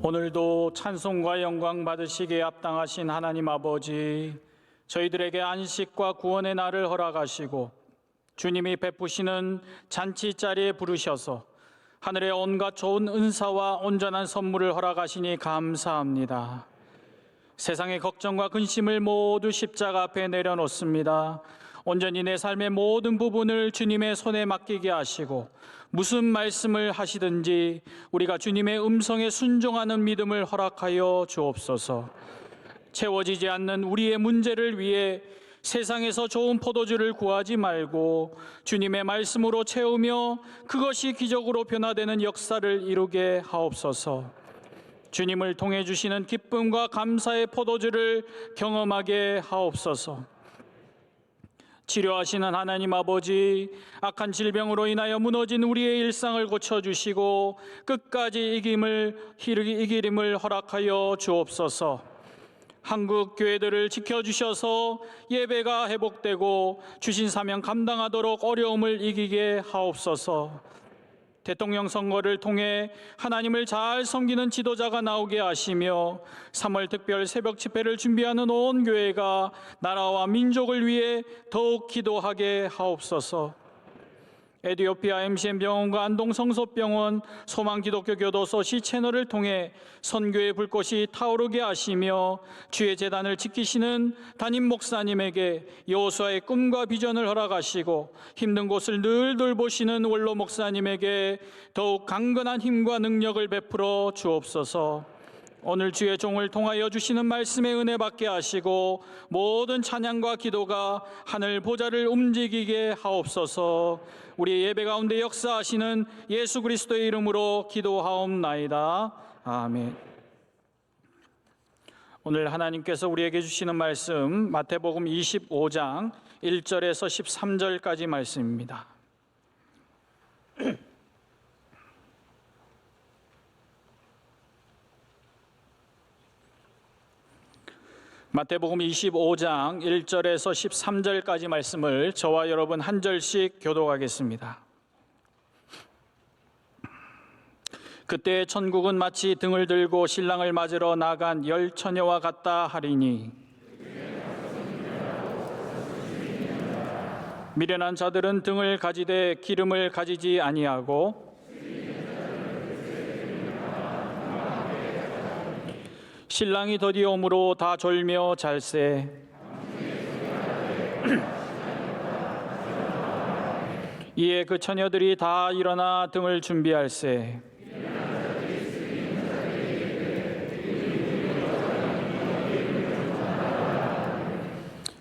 오늘도 찬송과 영광 받으시기에 합당하신 하나님 아버지, 저희들에게 안식과 구원의 날을 허락하시고 주님이 베푸시는 잔치자리에 부르셔서 하늘의 온갖 좋은 은사와 온전한 선물을 허락하시니 감사합니다. 세상의 걱정과 근심을 모두 십자가 앞에 내려놓습니다. 온전히 내 삶의 모든 부분을 주님의 손에 맡기게 하시고 무슨 말씀을 하시든지 우리가 주님의 음성에 순종하는 믿음을 허락하여 주옵소서. 채워지지 않는 우리의 문제를 위해 세상에서 좋은 포도주를 구하지 말고 주님의 말씀으로 채우며 그것이 기적으로 변화되는 역사를 이루게 하옵소서. 주님을 통해 주시는 기쁨과 감사의 포도주를 경험하게 하옵소서. 치료하시는 하나님 아버지, 악한 질병으로 인하여 무너진 우리의 일상을 고쳐주시고 끝까지 이기림을 허락하여 주옵소서. 한국 교회들을 지켜주셔서 예배가 회복되고 주신 사명 감당하도록 어려움을 이기게 하옵소서. 대통령 선거를 통해 하나님을 잘 섬기는 지도자가 나오게 하시며 3월 특별 새벽 집회를 준비하는 온 교회가 나라와 민족을 위해 더욱 기도하게 하옵소서. 에티오피아 MCM 병원과 안동 성소병원, 소망기독교 교도소 시채널을 통해 선교의 불꽃이 타오르게 하시며 주의 재단을 지키시는 담임 목사님에게 여호수아의 꿈과 비전을 허락하시고 힘든 곳을 늘 돌보시는 원로 목사님에게 더욱 강건한 힘과 능력을 베풀어 주옵소서. 오늘 주의 종을 통하여 주시는 말씀의 은혜 받게 하시고 모든 찬양과 기도가 하늘 보좌를 움직이게 하옵소서. 우리 예배 가운데 역사하시는 예수 그리스도의 이름으로 기도하옵나이다. 아멘. 오늘 하나님께서 우리에게 주시는 말씀 마태복음 25장 1절에서 13절까지 말씀입니다. 마태복음 25장 1절에서 13절까지 말씀을 저와 여러분 한 절씩 교독하겠습니다. 그때 천국은 마치 등을 들고 신랑을 맞으러 나간 10처녀와 같다 하리니 미련한 자들은 등을 가지되 기름을 가지지 아니하고 신랑이 더디오므로 다 졸며 잘세. 이에 그 처녀들이 다 일어나 등을 준비할세.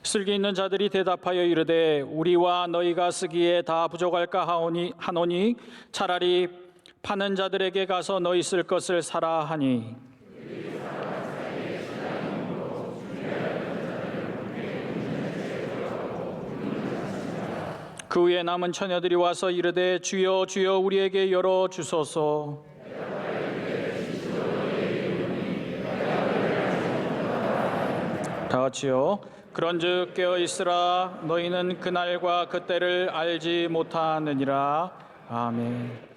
슬기 있는 자들이 대답하여 이르되 우리와 너희가 쓰기에 다 부족할까 하노니 차라리 파는 자들에게 가서 너희 쓸 것을 사라 하니 그 후에 남은 처녀들이 와서 이르되 주여 주여 우리에게 열어 주소서. 다 같이요. 그런즉 깨어 있으라. 너희는 그날과 그때를 알지 못하느니라. 아멘.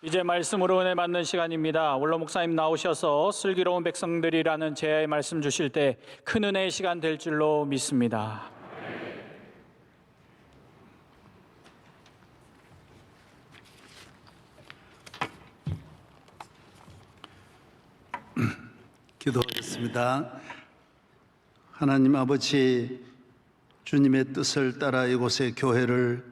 이제 말씀으로 은혜 받는 시간입니다. 원로 목사님 나오셔서 슬기로운 백성들이라는 제야의 말씀 주실 때 큰 은혜의 시간 될 줄로 믿습니다. 기도하겠습니다. 하나님 아버지, 주님의 뜻을 따라 이곳에 교회를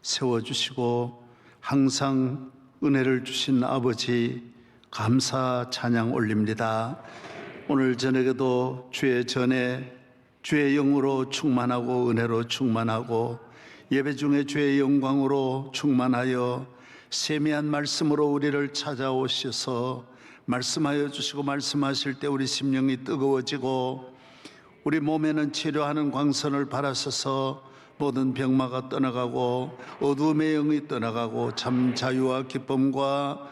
세워주시고 항상 은혜를 주신 아버지 감사 찬양 올립니다. 오늘 저녁에도 주의 전에 주의 영으로 충만하고 은혜로 충만하고 예배 중에 주의 영광으로 충만하여 세미한 말씀으로 우리를 찾아오셔서 말씀하여 주시고 말씀하실 때 우리 심령이 뜨거워지고 우리 몸에는 치료하는 광선을 발하셔서 모든 병마가 떠나가고 어두움의 영이 떠나가고 참 자유와 기쁨과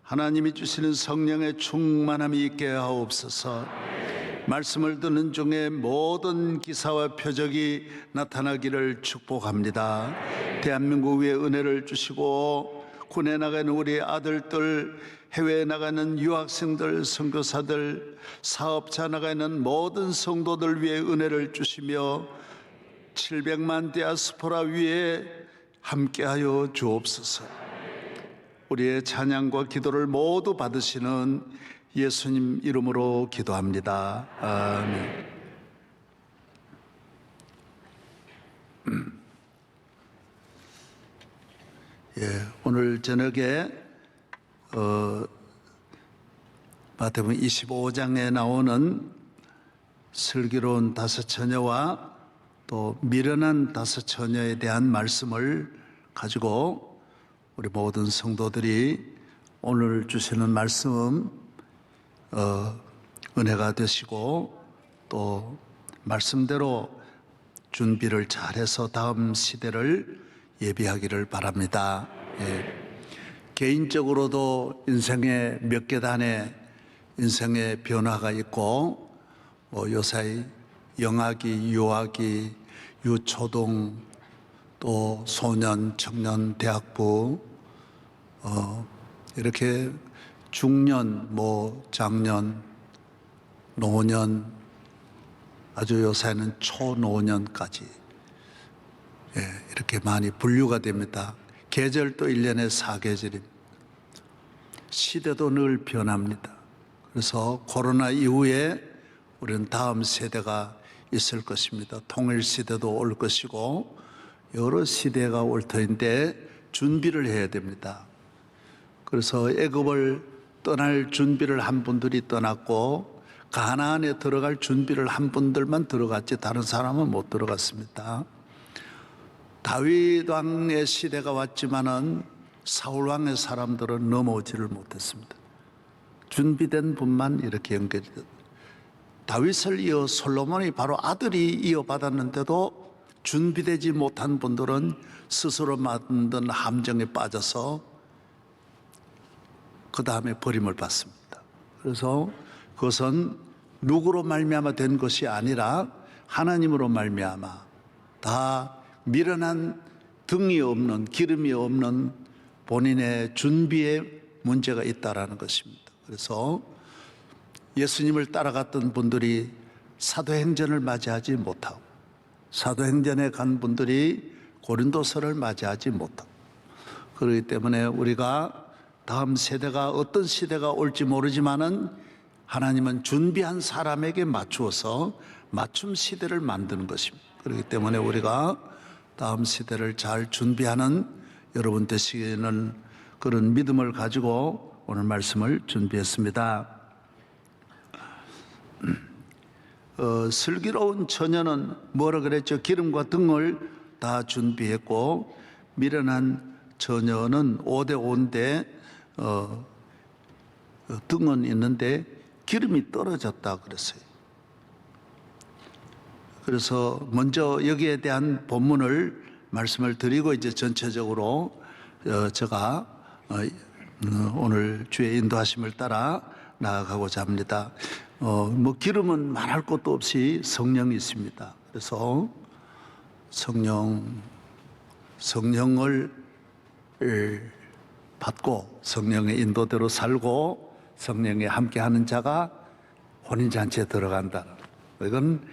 하나님이 주시는 성령의 충만함이 있게 하옵소서. 말씀을 듣는 중에 모든 기사와 표적이 나타나기를 축복합니다. 대한민국 위에 은혜를 주시고 군에 나가는 우리 아들들, 해외에 나가는 유학생들, 선교사들, 사업자 나가는 모든 성도들 위해 은혜를 주시며 700만 디아스포라 위에 함께하여 주옵소서. 우리의 찬양과 기도를 모두 받으시는 예수님 이름으로 기도합니다. 아멘. 오늘 저녁에 마태복음 25장에 나오는 슬기로운 다섯 처녀와 또 미련한 다섯 처녀에 대한 말씀을 가지고 우리 모든 성도들이 오늘 주시는 말씀 은혜가 되시고 또 말씀대로 준비를 잘해서 다음 시대를 예비하기를 바랍니다. 개인적으로도 인생의 몇 계단에 인생의 변화가 있고 요사이 영아기, 유아기, 유초등 또 소년, 청년, 대학부 이렇게 중년, 장년, 노년 아주 요새는 초노년까지 이렇게 많이 분류가 됩니다. 계절도 1년에 4계절입니다. 시대도 늘 변합니다. 그래서 코로나 이후에 우리는 다음 세대가 있을 것입니다. 통일 시대도 올 것이고 여러 시대가 올 터인데 준비를 해야 됩니다. 그래서 애굽을 떠날 준비를 한 분들이 떠났고 가나안에 들어갈 준비를 한 분들만 들어갔지 다른 사람은 못 들어갔습니다. 다윗 왕의 시대가 왔지만은 사울 왕의 사람들은 넘어오지를 못했습니다. 준비된 분만 이렇게 연결이 됐다. 다윗을 이어 솔로몬이 바로 아들이 이어받았는데도 준비되지 못한 분들은 스스로 만든 함정에 빠져서 그 다음에 버림을 받습니다. 그래서 그것은 누구로 말미암아 된 것이 아니라 하나님으로 말미암아 다 미련한 등이 없는 기름이 없는 본인의 준비에 문제가 있다라는 것입니다. 그래서 예수님을 따라갔던 분들이 사도행전을 맞이하지 못하고 사도행전에 간 분들이 고린도서를 맞이하지 못하고 그렇기 때문에 우리가 다음 세대가 어떤 시대가 올지 모르지만은 하나님은 준비한 사람에게 맞추어서 맞춤 시대를 만드는 것입니다. 그렇기 때문에 우리가 다음 시대를 잘 준비하는 여러분 되시기는 그런 믿음을 가지고 오늘 말씀을 준비했습니다. 슬기로운 처녀는 뭐라 그랬죠? 기름과 등을 다 준비했고 미련한 처녀는 5대 5인데 등은 있는데 기름이 떨어졌다 그랬어요. 그래서 먼저 여기에 대한 본문을 말씀을 드리고 이제 전체적으로 제가 오늘 주의 인도하심을 따라 나아가고자 합니다. 기름은 말할 것도 없이 성령이 있습니다. 그래서 성령을 받고 성령의 인도대로 살고 성령에 함께하는 자가 혼인잔치에 들어간다. 이건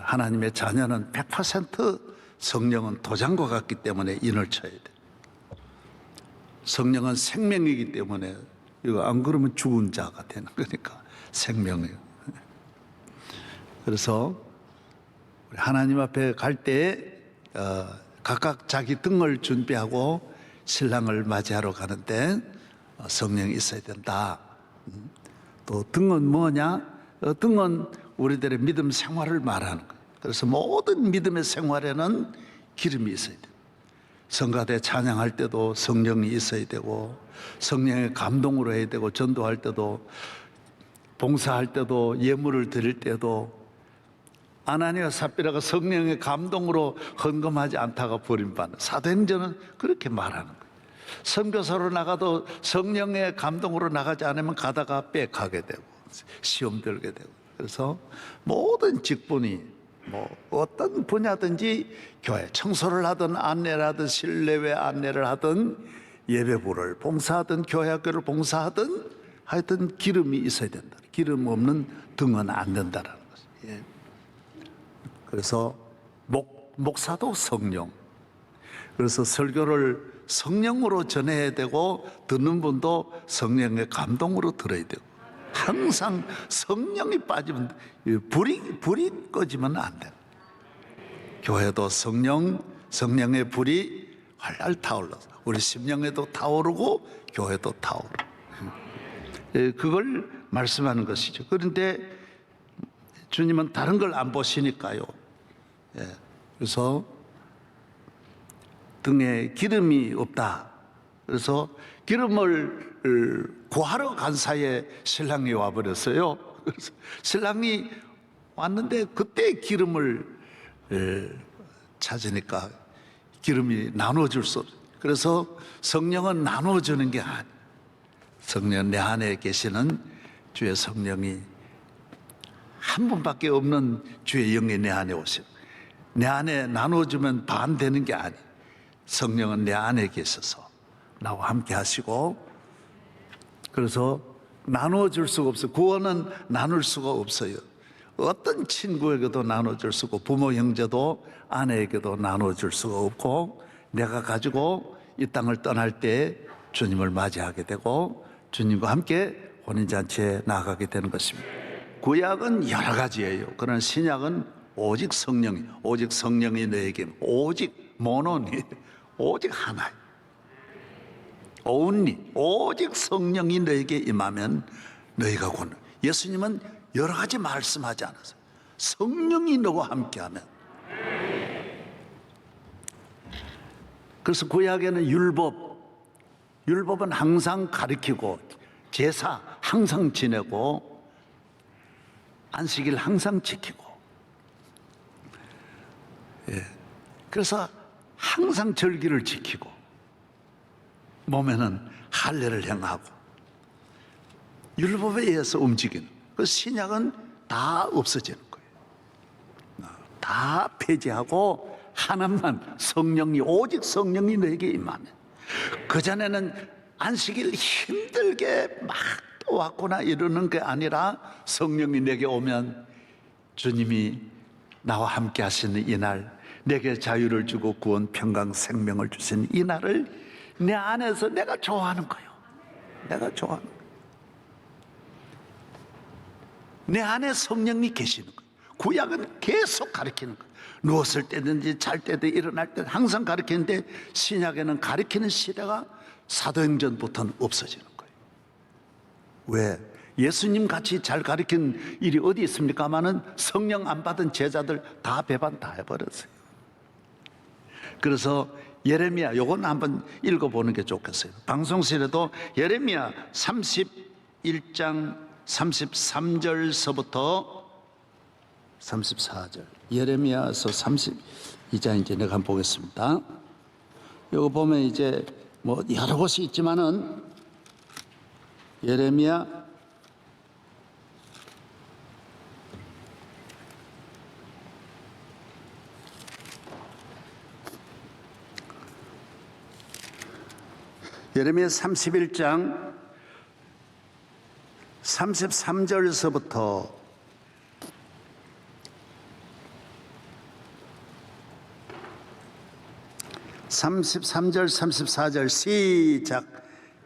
하나님의 자녀는 100% 성령은 도장과 같기 때문에 인을 쳐야 돼. 성령은 생명이기 때문에 이거 안 그러면 죽은 자가 되는 거니까 생명이에요. 그래서 하나님 앞에 갈 때 각각 자기 등을 준비하고 신랑을 맞이하러 가는데 성령이 있어야 된다. 또 등은 뭐냐? 등은 우리들의 믿음 생활을 말하는 거예요. 그래서 모든 믿음의 생활에는 기름이 있어야 돼요. 성가대 찬양할 때도 성령이 있어야 되고 성령의 감동으로 해야 되고 전도할 때도 봉사할 때도 예물을 드릴 때도 아나니와 삽비라가 성령의 감동으로 헌금하지 않다가 버림받는 사도행전은 그렇게 말하는 거예요. 선교사로 나가도 성령의 감동으로 나가지 않으면 가다가 빽하게 되고 시험 들게 되고 그래서 모든 직분이 어떤 분야든지 교회 청소를 하든 안내를 하든 실내외 안내를 하든 예배부를 봉사하든 교회 학교를 봉사하든 하여튼 기름이 있어야 된다. 기름 없는 등은 안 된다라는 것이. 예. 그래서 목사도 성령. 그래서 설교를 성령으로 전해야 되고 듣는 분도 성령의 감동으로 들어야 되고 항상 성령이 빠지면 불이 꺼지면 안 돼. 교회도 성령의 불이 활활 타올라서 우리 심령에도 타오르고 교회도 타오르고 그걸 말씀하는 것이죠. 그런데 주님은 다른 걸 안 보시니까요. 그래서 등에 기름이 없다. 그래서 기름을 구하러 간 사이에 신랑이 와버렸어요. 그래서 신랑이 왔는데 그때 기름을 찾으니까 기름이 나눠줄 수 없어요. 그래서 성령은 나눠주는 게 아니에요. 성령 내 안에 계시는 주의 성령이 한 분밖에 없는 주의 영이 내 안에 오시고 내 안에 나눠주면 반 되는 게 아니에요. 성령은 내 안에 계셔서 나와 함께 하시고 그래서 나눠줄 수가 없어요. 구원은 나눌 수가 없어요. 어떤 친구에게도 나눠줄 수가 없고 부모 형제도 아내에게도 나눠줄 수가 없고 내가 가지고 이 땅을 떠날 때 주님을 맞이하게 되고 주님과 함께 혼인잔치에 나아가게 되는 것입니다. 구약은 여러 가지예요. 그러나 신약은 오직 성령이 너에게 오직 모노니 오직 하나예요. only 오직 성령이 너에게 임하면 너희가 곧 예수님은 여러 가지 말씀하지 않았어요. 성령이 너와 함께하면. 그래서 구약에는 율법은 항상 가르치고 제사 항상 지내고 안식일 항상 지키고 그래서 항상 절기를 지키고 몸에는 할례를 행하고 율법에 의해서 움직이는 그 신약은 다 없어지는 거예요. 다 폐지하고 하나만 오직 성령이 너에게 임하면 그전에는 안식일 힘들게 막 또 왔구나 이러는 게 아니라 성령이 내게 오면 주님이 나와 함께 하시는 이날 내게 자유를 주고 구원 평강 생명을 주시는 이 날을 내 안에서 내가 좋아하는 거예요. 내가 좋아하는 거예요. 내 안에 성령이 계시는 거예요. 구약은 계속 가르치는 거예요. 누웠을 때든지 잘 때든 일어날 때 항상 가르치는데 신약에는 가르치는 시대가 사도행전부터는 없어지는 거예요. 왜? 예수님 같이 잘 가르친 일이 어디 있습니까마는 성령 안 받은 제자들 다 배반 다 해버렸어요. 그래서 예레미야 요건 한번 읽어보는 게 좋겠어요. 방송실에도 예레미야 31장 33절서부터 34절 예레미야서 32장 이제 내가 한번 보겠습니다. 요거 보면 이제 뭐 여러 곳이 있지만은 예레미야 31장 33절서부터 33절 34절 시작.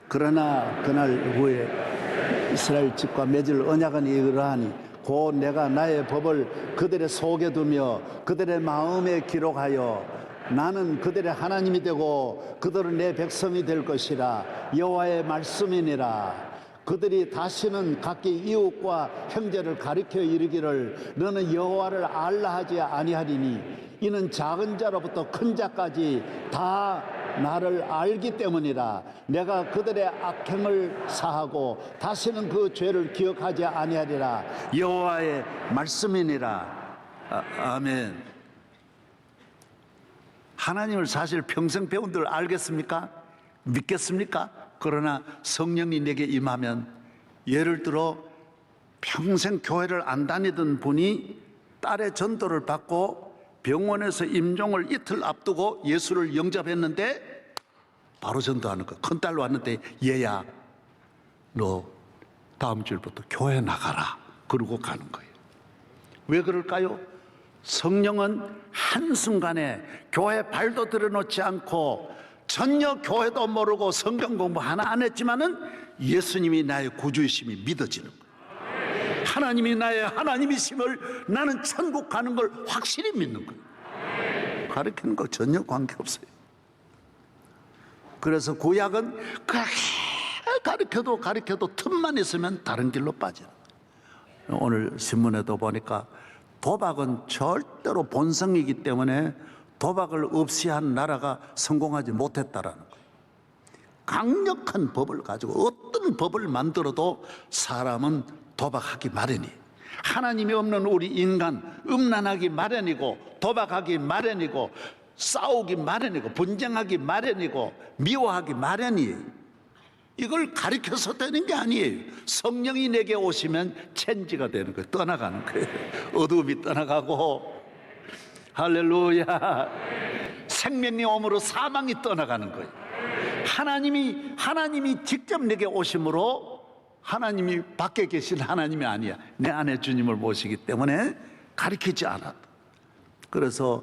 그러나 그날 후에 이스라엘 집과 맺을 언약은 이러하니 곧 내가 나의 법을 그들의 속에 두며 그들의 마음에 기록하여 나는 그들의 하나님이 되고 그들은 내 백성이 될 것이라. 여호와의 말씀이니라. 그들이 다시는 각기 이웃과 형제를 가리켜 이르기를 너는 여호와를 알라 하지 아니하리니 이는 작은 자로부터 큰 자까지 다 나를 알기 때문이라. 내가 그들의 악행을 사하고 다시는 그 죄를 기억하지 아니하리라. 여호와의 말씀이니라. 아멘. 하나님을 사실 평생 배운들 알겠습니까? 믿겠습니까? 그러나 성령이 내게 임하면 예를 들어 평생 교회를 안 다니던 분이 딸의 전도를 받고 병원에서 임종을 이틀 앞두고 예수를 영접했는데 바로 전도하는 거. 큰딸로 왔는데 얘야 너 다음 주부터 교회 나가라. 그러고 가는 거예요. 왜 그럴까요? 성령은 한순간에 교회 발도 들여놓지 않고 전혀 교회도 모르고 성경 공부 하나 안 했지만은 예수님이 나의 구주이심이 믿어지는 거예요. 하나님이 나의 하나님이심을 나는 천국 가는 걸 확실히 믿는 거예요. 가르치는 거 전혀 관계없어요. 그래서 구약은 그렇게 가르쳐도 틈만 있으면 다른 길로 빠져요. 오늘 신문에도 보니까 도박은 절대로 본성이기 때문에 도박을 없이 한 나라가 성공하지 못했다라는 거예요. 강력한 법을 가지고 어떤 법을 만들어도 사람은 도박하기 마련이에요. 하나님이 없는 우리 인간 음란하기 마련이고 도박하기 마련이고 싸우기 마련이고 분쟁하기 마련이고 미워하기 마련이에요. 이걸 가르쳐서 되는 게 아니에요. 성령이 내게 오시면 체인지가 되는 거예요. 떠나가는 거예요. 어둠이 떠나가고 할렐루야. 생명이 오므로 사망이 떠나가는 거예요. 하나님이 직접 내게 오심으로 하나님이 밖에 계신 하나님이 아니야. 내 안에 주님을 모시기 때문에 가르치지 않아. 그래서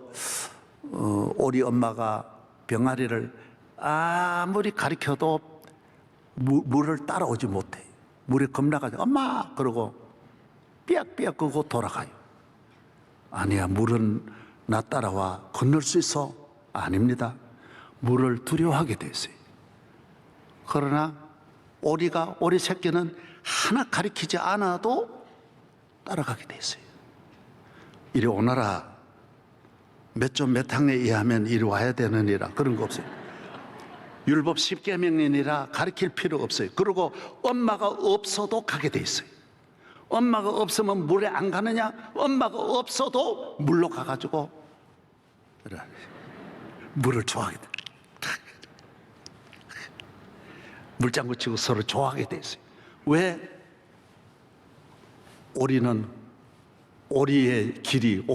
우리 엄마가 병아리를 아무리 가르쳐도 물을 따라오지 못해. 물에 겁나가지고 엄마 그러고 삐약삐약 끄고 돌아가요. 아니야, 물은 나 따라와. 건널 수 있어? 아닙니다. 물을 두려워하게 됐어요. 그러나 오리 새끼는 하나 가리키지 않아도 따라가게 됐어요. 이리 오너라. 몇 점 몇 항에 의하면 이리 와야 되느니라. 그런 거 없어요. 율법 10계명이니라 가르칠 필요 없어요. 그리고 엄마가 없어도 가게 돼 있어요. 엄마가 없으면 물에 안 가느냐? 엄마가 없어도 물로 가가지고 물을 좋아하게 돼. 물장구 치고 서로 좋아하게 돼 있어요. 왜? 오리의 길을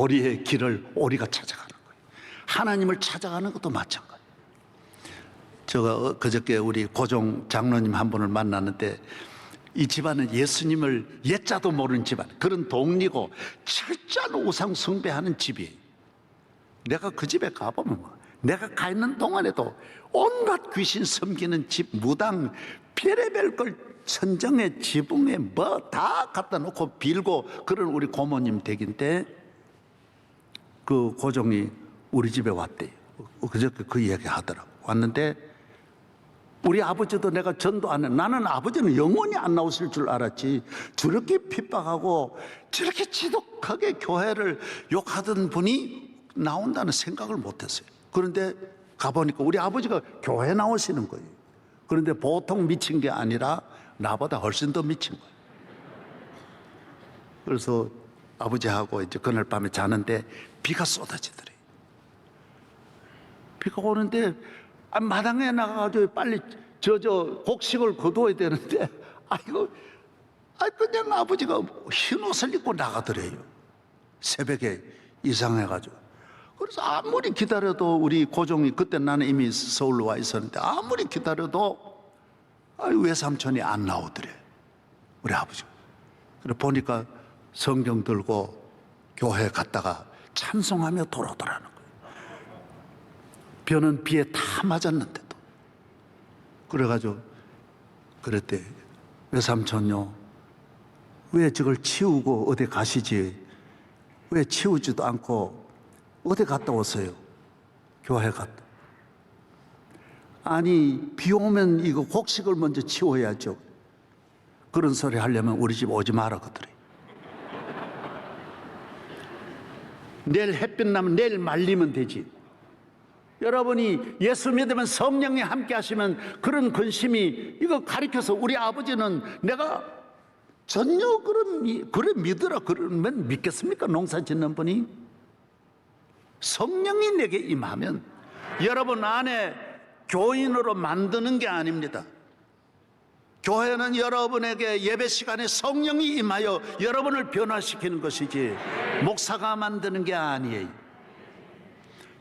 오리가 찾아가는 거예요. 하나님을 찾아가는 것도 마찬가지예요. 제가 그저께 우리 고종 장로님 한 분을 만났는데 이 집안은 예수님을 예자도 모르는 집안, 그런 동리고 철저한 우상 숭배하는 집이에요. 내가 그 집에 가보면 내가 가 있는 동안에도 온갖 귀신 섬기는 집, 무당, 별의별 걸 천정에 지붕에 뭐 다 갖다 놓고 빌고 그런 우리 고모님 댁인데 그 고종이 우리 집에 왔대요. 그저께 그 이야기 하더라고. 왔는데 우리 아버지도 내가 전도 안 해. 나는 아버지는 영원히 안 나오실 줄 알았지. 저렇게 핍박하고 저렇게 지독하게 교회를 욕하던 분이 나온다는 생각을 못했어요. 그런데 가보니까 우리 아버지가 교회 나오시는 거예요. 그런데 보통 미친 게 아니라 나보다 훨씬 더 미친 거예요. 그래서 아버지하고 이제 그날 밤에 자는데 비가 쏟아지더래요. 비가 오는데 마당에 나가가지고 빨리 곡식을 거두어야 되는데 그냥 아버지가 흰 옷을 입고 나가더래요. 새벽에 이상해가지고. 그래서 아무리 기다려도 우리 고종이, 그때 나는 이미 서울로 와 있었는데 아무리 기다려도 외삼촌이 안 나오더래. 우리 아버지. 그래 보니까 성경 들고 교회 갔다가 찬송하며 돌아오더라는 거예요. 벼는 비에 다 맞았는데도. 그래가지고 그랬대. 외삼촌요, 왜 저걸 치우고 어디 가시지? 왜 치우지도 않고 어디 갔다 오세요? 교회 갔다. 아니 비 오면 이거 곡식을 먼저 치워야죠. 그런 소리 하려면 우리 집 오지 마라 그러더래. 내일 햇빛 나면 내일 말리면 되지. 여러분이 예수 믿으면 성령이 함께 하시면 그런 근심이 이거 가르쳐서 우리 아버지는 내가 전혀 그래 믿으라 그러면 믿겠습니까? 농사 짓는 분이. 성령이 내게 임하면 여러분 안에 교인으로 만드는 게 아닙니다. 교회는 여러분에게 예배 시간에 성령이 임하여 여러분을 변화시키는 것이지 목사가 만드는 게 아니에요.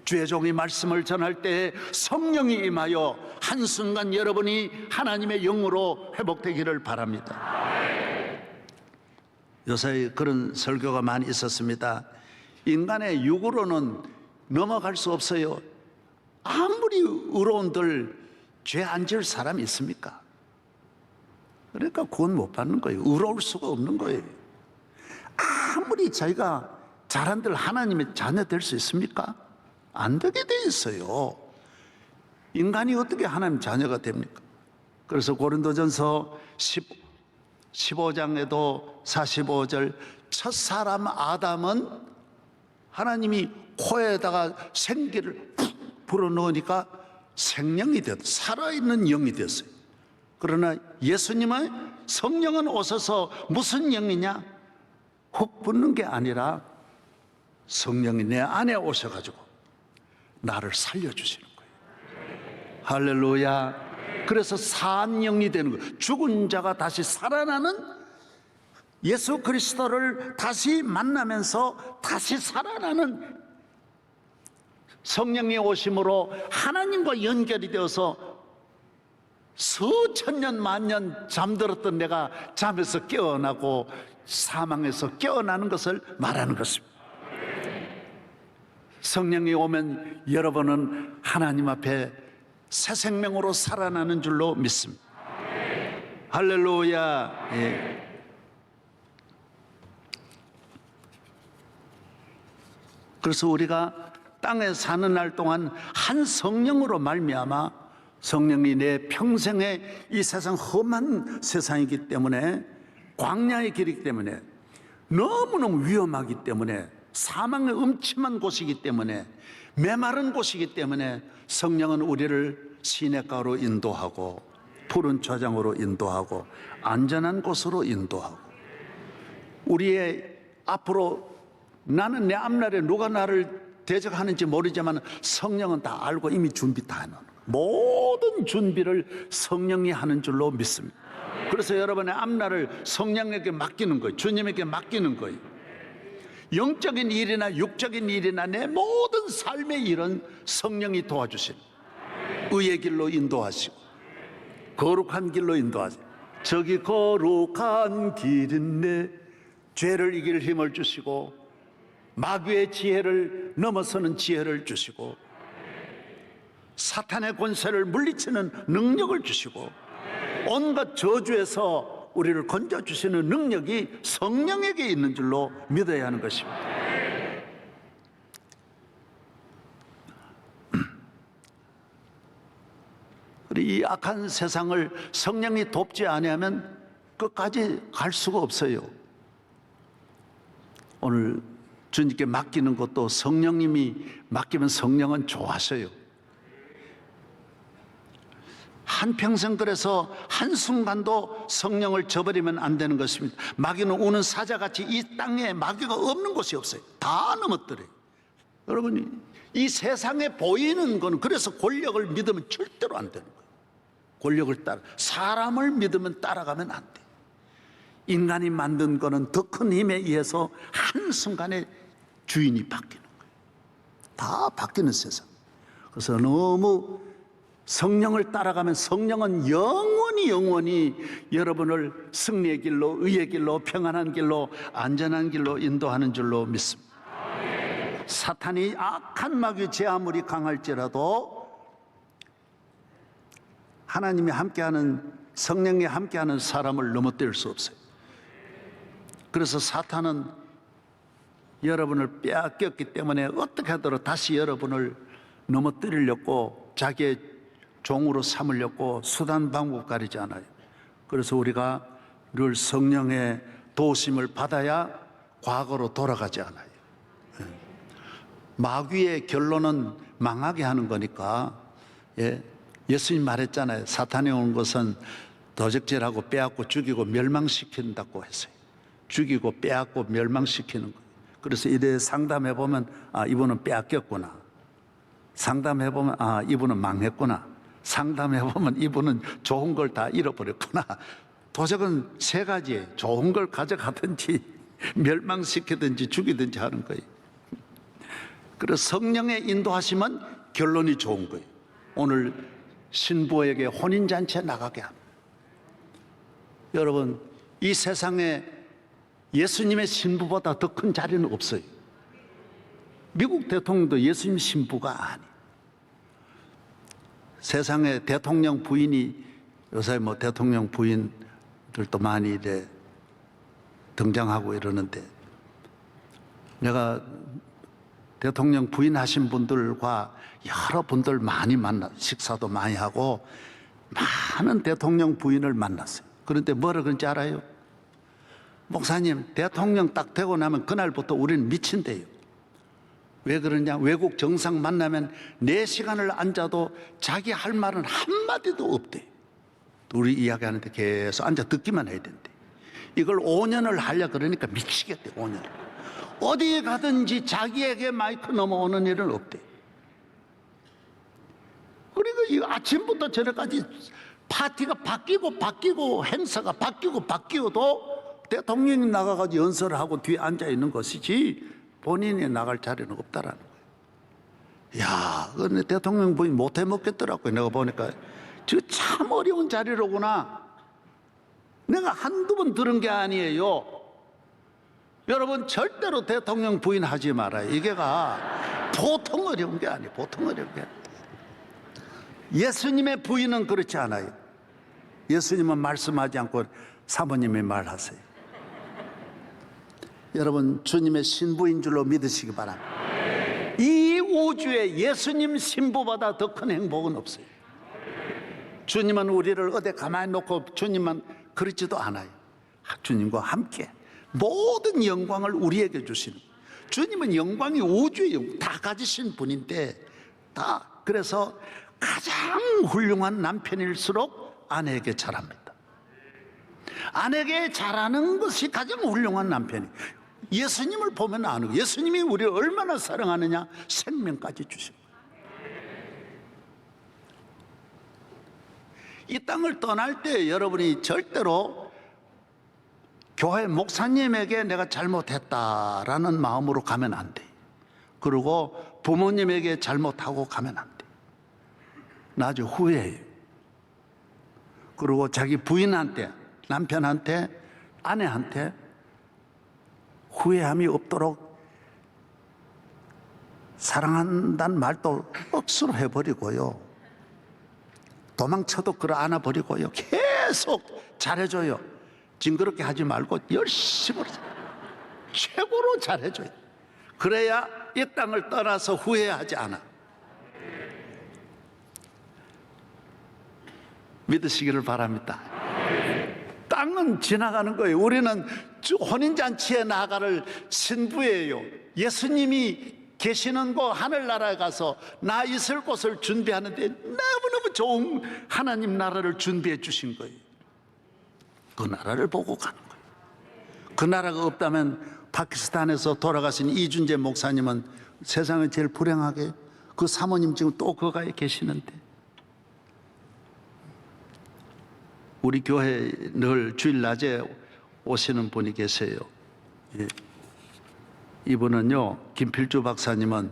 주의 종이 말씀을 전할 때 성령이 임하여 한순간 여러분이 하나님의 영으로 회복되기를 바랍니다. 요새 그런 설교가 많이 있었습니다. 인간의 육으로는 넘어갈 수 없어요. 아무리 의로운들 죄 안 지을 사람이 있습니까? 그러니까 구원 못 받는 거예요. 의로울 수가 없는 거예요. 아무리 자기가 잘한들 하나님의 자녀 될 수 있습니까? 안 되게 돼 있어요. 인간이 어떻게 하나님 자녀가 됩니까? 그래서 고린도전서 15장에도 45절 첫사람 아담은 하나님이 코에다가 생기를 푹 불어넣으니까 생명이 되었 살아있는 영이 됐어요. 그러나 예수님은 성령은 오셔서 무슨 영이냐? 훅 붙는 게 아니라 성령이 내 안에 오셔가지고 나를 살려주시는 거예요. 할렐루야. 그래서 산 영이 되는 거예요. 죽은 자가 다시 살아나는 예수 그리스도를 다시 만나면서 다시 살아나는 성령이 오심으로 하나님과 연결이 되어서 수천 년 만년 잠들었던 내가 잠에서 깨어나고 사망에서 깨어나는 것을 말하는 것입니다. 성령이 오면 여러분은 하나님 앞에 새 생명으로 살아나는 줄로 믿습니다. 할렐루야. 예. 그래서 우리가 땅에 사는 날 동안 한 성령으로 말미암아 성령이 내 평생에 이 세상 험한 세상이기 때문에 광야의 길이기 때문에 너무너무 위험하기 때문에 사망의 음침한 곳이기 때문에 메마른 곳이기 때문에 성령은 우리를 시냇가로 인도하고 푸른 초장으로 인도하고 안전한 곳으로 인도하고 우리의 앞으로 나는 내 앞날에 누가 나를 대적하는지 모르지만 성령은 다 알고 이미 준비 다 해놓은 거예요. 모든 준비를 성령이 하는 줄로 믿습니다. 그래서 여러분의 앞날을 성령에게 맡기는 거예요. 주님에게 맡기는 거예요. 영적인 일이나 육적인 일이나 내 모든 삶의 일은 성령이 도와주시는 의의 길로 인도하시고 거룩한 길로 인도하시고 저기 거룩한 길인데 죄를 이길 힘을 주시고 마귀의 지혜를 넘어서는 지혜를 주시고 사탄의 권세를 물리치는 능력을 주시고 온갖 저주에서 우리를 건져주시는 능력이 성령에게 있는 줄로 믿어야 하는 것입니다. 이 악한 세상을 성령이 돕지 아니하면 끝까지 갈 수가 없어요. 오늘 주님께 맡기는 것도 성령님이 맡기면 성령은 좋아하셔요. 한평생 그래서 한순간도 성령을 저버리면 안 되는 것입니다. 마귀는 우는 사자같이 이 땅에 마귀가 없는 곳이 없어요. 다 넘어뜨려요. 여러분이 이 세상에 보이는 건 그래서 권력을 믿으면 절대로 안 되는 거예요. 권력을 따라 사람을 믿으면 따라가면 안 돼. 인간이 만든 거는 더 큰 힘에 의해서 한순간에 주인이 바뀌는 거예요. 다 바뀌는 세상. 그래서 너무 성령을 따라가면 성령은 영원히 여러분을 승리의 길로 의의 길로 평안한 길로 안전한 길로 인도하는 줄로 믿습니다. 사탄이 악한 마귀 제 아무리 강할지라도 하나님이 함께하는 성령이 함께하는 사람을 넘어뜨릴 수 없어요. 그래서 사탄은 여러분을 빼앗겼기 때문에 어떻게 하더라도 다시 여러분을 넘어뜨리려고 자기의 종으로 삼으려고 수단 방법 가리지 않아요. 그래서 우리가 늘 성령의 도우심을 받아야 과거로 돌아가지 않아요. 마귀의 결론은 망하게 하는 거니까 예수님 말했잖아요. 사탄이 온 것은 도적질하고 빼앗고 죽이고 멸망시킨다고 했어요. 죽이고 빼앗고 멸망시키는 거예요. 그래서 이래 상담해보면 이분은 빼앗겼구나. 상담해보면 이분은 망했구나. 상담해보면 이분은 좋은 걸 다 잃어버렸구나. 도적은 세 가지예요. 좋은 걸 가져가든지 멸망시키든지 죽이든지 하는 거예요. 그래서 성령의 인도하시면 결론이 좋은 거예요. 오늘 신부에게 혼인잔치에 나가게 합니다. 여러분, 이 세상에 예수님의 신부보다 더 큰 자리는 없어요. 미국 대통령도 예수님 신부가 아니에요. 세상에 대통령 부인이, 요새 뭐 대통령 부인들도 많이 이래 등장하고 이러는데, 내가 대통령 부인 하신 분들과 여러 분들 많이 식사도 많이 하고 많은 대통령 부인을 만났어요. 그런데 뭐라 그런지 알아요? 목사님, 대통령 딱 되고 나면 그날부터 우리는 미친대요. 왜 그러냐? 외국 정상 만나면 4시간을 앉아도 자기 할 말은 한마디도 없대. 우리 이야기하는데 계속 앉아 듣기만 해야 된대. 이걸 5년을 하려 그러니까 미치겠대. 5년. 어디에 가든지 자기에게 마이크 넘어오는 일은 없대. 그리고 이 아침부터 저녁까지 파티가 바뀌고 행사가 바뀌고도 대통령이 나가가지고 연설을 하고 뒤에 앉아 있는 것이지 본인이 나갈 자리는 없다라는 거예요. 야, 근데 대통령 부인 못해 먹겠더라고요. 내가 보니까 저 참 어려운 자리로구나. 내가 한두 번 들은 게 아니에요. 여러분, 절대로 대통령 부인 하지 말아요. 이게가 보통 어려운 게 아니에요. 보통 어려운 게 아니에요. 예수님의 부인은 그렇지 않아요. 예수님은 말씀하지 않고 사모님이 말하세요. 여러분, 주님의 신부인 줄로 믿으시기 바랍니다. 이 우주에 예수님 신부보다 더 큰 행복은 없어요. 주님은 우리를 어디 가만히 놓고 주님만 그렇지도 않아요. 주님과 함께 모든 영광을 우리에게 주시는, 주님은 영광이 우주의 영광 다 가지신 분인데, 다 그래서 가장 훌륭한 남편일수록 아내에게 잘합니다. 아내에게 잘하는 것이 가장 훌륭한 남편이. 예수님을 보면 아는 거예요. 예수님이 우리를 얼마나 사랑하느냐, 생명까지 주신 거예요. 이 땅을 떠날 때 여러분이 절대로 교회 목사님에게 내가 잘못했다라는 마음으로 가면 안 돼. 그리고 부모님에게 잘못하고 가면 안 돼. 나중에 후회해요. 그리고 자기 부인한테, 남편한테, 아내한테 후회함이 없도록 사랑한다는 말도 억수로 해버리고요. 도망쳐도 끌어안아버리고요. 계속 잘해줘요. 징그럽게 하지 말고 열심히 최고로 잘해줘요. 그래야 이 땅을 떠나서 후회하지 않아. 믿으시기를 바랍니다. 땅은 지나가는 거예요. 우리는 혼인잔치에 나갈 신부예요. 예수님이 계시는 곳 하늘나라에 가서 나 있을 곳을 준비하는데 너무너무 좋은 하나님 나라를 준비해 주신 거예요. 그 나라를 보고 가는 거예요. 그 나라가 없다면 파키스탄에서 돌아가신 이준재 목사님은 세상에 제일 불행하게, 그 사모님 지금 또 거기에 계시는데, 우리 교회 늘 주일 낮에 오시는 분이 계세요. 예. 이분은요, 김필주 박사님은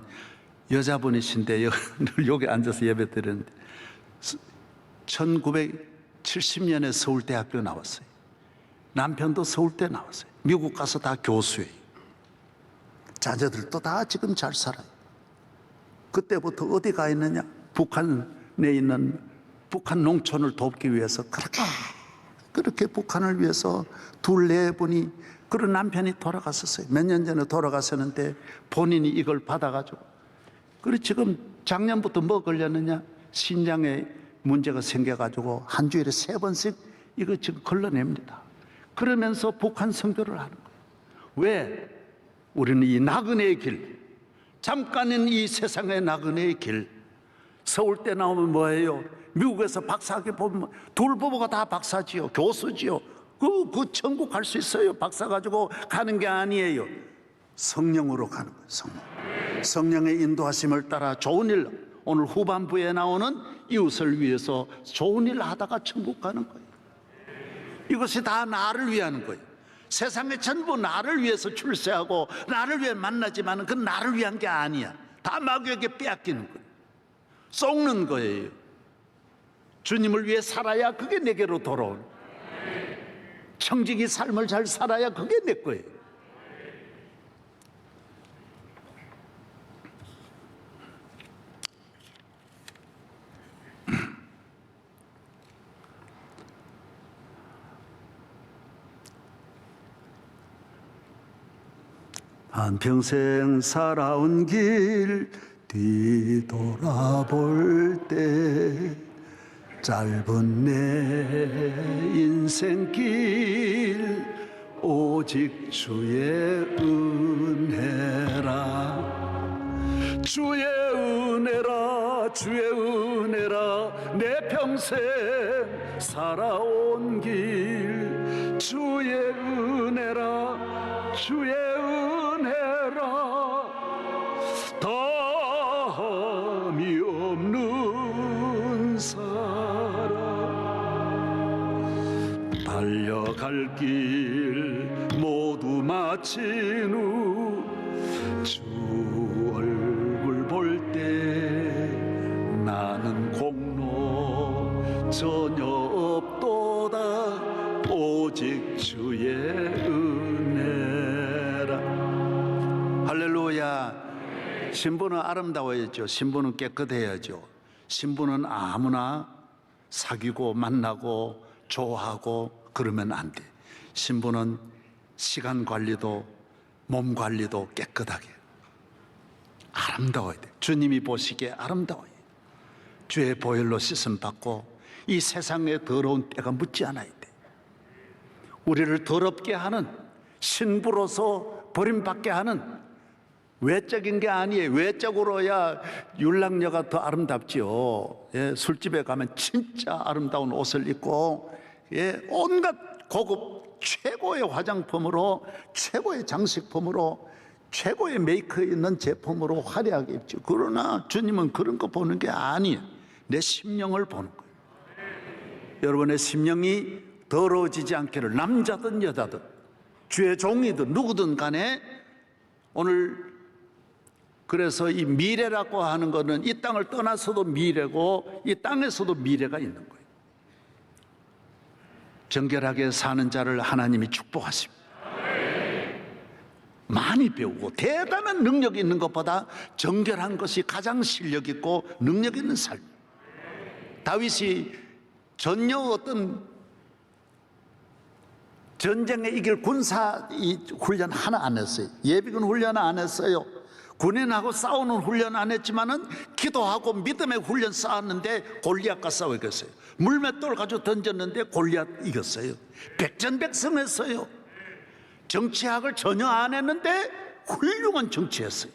여자분이신데 늘 여기 앉아서 예배 드렸는데 1970년에 서울대학교 나왔어요. 남편도 서울대 나왔어요. 미국 가서 다 교수예요. 자녀들도 다 지금 잘 살아요. 그때부터 어디 가 있느냐? 북한에 있는 북한 농촌을 돕기 위해서 그렇게 북한을 위해서 둘, 네 분이, 그런 남편이 돌아갔었어요. 몇 년 전에 돌아갔었는데 본인이 이걸 받아가지고, 그리고 지금 작년부터 뭐 걸렸느냐? 신장에 문제가 생겨가지고 한 주일에 3번씩 이거 지금 걸러냅니다. 그러면서 북한 선교를 하는 거예요. 왜? 우리는 이 나그네의 길, 잠깐은 이 세상의 나그네의 길, 서울대 나오면 뭐예요? 미국에서 박사학위 보면 둘 부부가 다 박사지요, 교수지요. 그 천국 갈 수 있어요. 박사 가지고 가는 게 아니에요. 성령으로 가는 거예요. 성령의 인도하심을 따라 좋은 일, 오늘 후반부에 나오는 이웃을 위해서 좋은 일 하다가 천국 가는 거예요. 이것이 다 나를 위하는 거예요. 세상에 전부 나를 위해서 출세하고 나를 위해 만나지만 그건 나를 위한 게 아니야. 다 마귀에게 빼앗기는 거예요. 속는 거예요. 주님을 위해 살아야 그게 내게로 돌아오는 거예요. 청지기 삶을 잘 살아야 그게 내 거예요. 한평생 살아온 길 뒤돌아볼 때 짧은 내 인생길 오직 주의 은혜라. 주의 은혜라, 주의 은혜라. 내 평생 살아온 길 주의 은혜라, 주의 은혜라. 다함이 없는 사랑. 달려갈 길 모두 마친 후 주 얼굴 볼 때 나는 공로 전혀 없도다. 오직 주의 은혜라. 할렐루야. 신부는 아름다워야죠. 신부는 깨끗해야죠. 신부는 아무나 사귀고 만나고 좋아하고 그러면 안 돼. 신부는 시간 관리도 몸 관리도 깨끗하게 아름다워야 돼. 주님이 보시기에 아름다워요. 주의 보혈로 씻음 받고 이 세상에 더러운 때가 묻지 않아야 돼. 우리를 더럽게 하는, 신부로서 버림받게 하는 외적인 게 아니에요. 외적으로야 율랑녀가 더 아름답지요. 예, 술집에 가면 진짜 아름다운 옷을 입고, 예, 온갖 고급 최고의 화장품으로, 최고의 장식품으로, 최고의 메이크 있는 제품으로 화려하게 입죠. 그러나 주님은 그런 거 보는 게 아니에요. 내 심령을 보는 거예요. 여러분의 심령이 더러워지지 않기를, 남자든 여자든 주의 종이든 누구든 간에. 오늘 그래서 이 미래라고 하는 거는 이 땅을 떠나서도 미래고 이 땅에서도 미래가 있는 거예요. 정결하게 사는 자를 하나님이 축복하십니다. 많이 배우고 대단한 능력 있는 것보다 정결한 것이 가장 실력 있고 능력 있는 삶. 다윗이 전혀 어떤 전쟁에 이길 군사 훈련 하나 안 했어요. 예비군 훈련 안 했어요. 군인하고 싸우는 훈련 안 했지만은 기도하고 믿음의 훈련 쌓았는데 골리앗과 싸워 이겼어요. 물맷돌 가지고 던졌는데 골리앗 이겼어요. 백전백승했어요. 정치학을 전혀 안 했는데 훌륭한 정치했어요.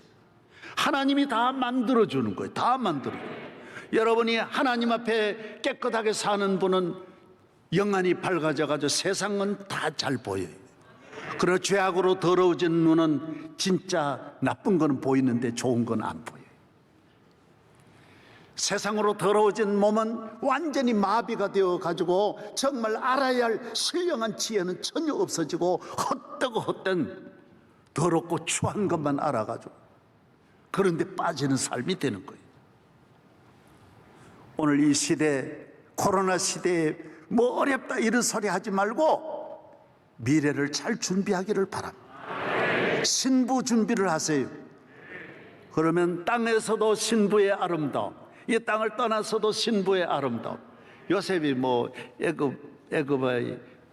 하나님이 다 만들어주는 거예요. 다 만들어줘요. 여러분이 하나님 앞에 깨끗하게 사는 분은 영안이 밝아져가지고 세상은 다 잘 보여요. 그리고 죄악으로 더러워진 눈은 진짜 나쁜 건 보이는데 좋은 건 안 보여요. 세상으로 더러워진 몸은 완전히 마비가 되어가지고 정말 알아야 할 신령한 지혜는 전혀 없어지고 헛되고 헛된 더럽고 추한 것만 알아가지고 그런데 빠지는 삶이 되는 거예요. 오늘 이 시대, 코로나 시대에 뭐 어렵다 이런 소리 하지 말고 미래를 잘 준비하기를 바랍니다. 신부 준비를 하세요. 그러면 땅에서도 신부의 아름다움, 이 땅을 떠나서도 신부의 아름다움. 요셉이 뭐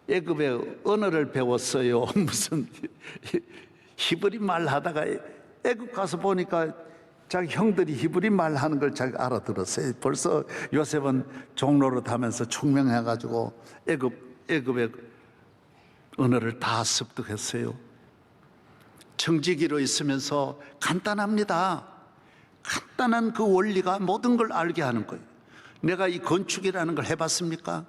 애굽의 언어를 배웠어요. 무슨 히브리 말 하다가 애굽 가서 보니까 자기 형들이 히브리 말 하는 걸 잘 알아들었어요. 벌써 요셉은 종로로 타면서 총명해가지고 애굽의 언어를 다 습득했어요. 청지기로 있으면서 간단합니다. 간단한 그 원리가 모든 걸 알게 하는 거예요. 내가 이 건축이라는 걸 해봤습니까?